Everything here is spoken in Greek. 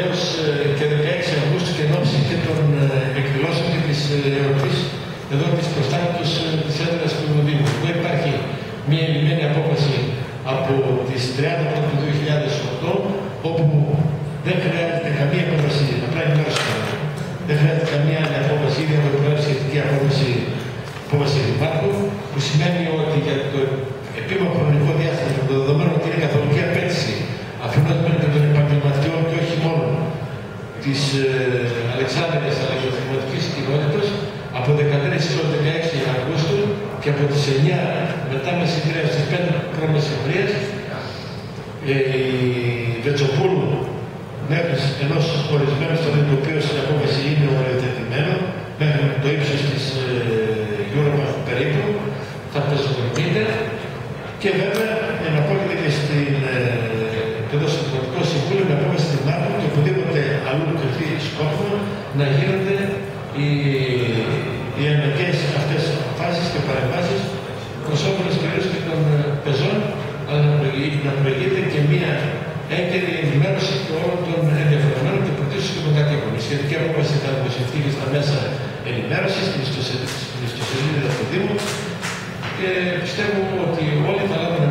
έως και 16 Αυγούστου και εν ώψη και των εκδηλώσεων και της εορτής εδώ της προστάτητος της έδρας του Δήμου. Εδώ υπάρχει μια ενημένη απόφαση από τις 30 του 2008, όπου δεν χρειάζεται καμία απόφαση, απλά ενημέρωση. Δεν χρειάζεται καμία άλλη απόφαση, ήδη από την σχετική απόφαση δημάρχου, που σημαίνει ότι για το επίμαχο χρονικό διάστημα, το δεδομένο ότι είναι καθολική απέτηση αφενός μεν και των επαγγελματιών και όχι μόνο της Αλεξάνδρειας αλλά και της δημοτικής κοινότητας, από 13 έως 16 Αυγούστου και από τις 9 μετά μεσημβρία στις 5 προμεσημβρίες, η Βετσοπούλου μέχρι ενός ορισμένου στον το οποίο στην απόφαση είναι οριοθετημένο μέχρι το ύψος της Europath περίπου, θα πεζοδρομείται και βέβαια εναπόκειται και εδώ στο Δημοτικό Συμβούλιο με απόφαση στην Μάρκο και οπουδήποτε αλλού κρυφτεί σκόπιμο να γίνονται οι αναγκαίες αυτές αποφάσεις και παρεμβάσεις προς όφελος κυρίως και των πεζών, αλλά να προηγείται και μία έγκαιρη ενημέρωση και όλων των ενδιαφερομένων και πρωτίστως και των κατοίκων. Η σχετική απόφαση θα δημοσιευτεί και στα μέσα ενημέρωσης, στην ιστοσελίδα του Δήμου και πιστεύω ότι όλοι θα λάβουν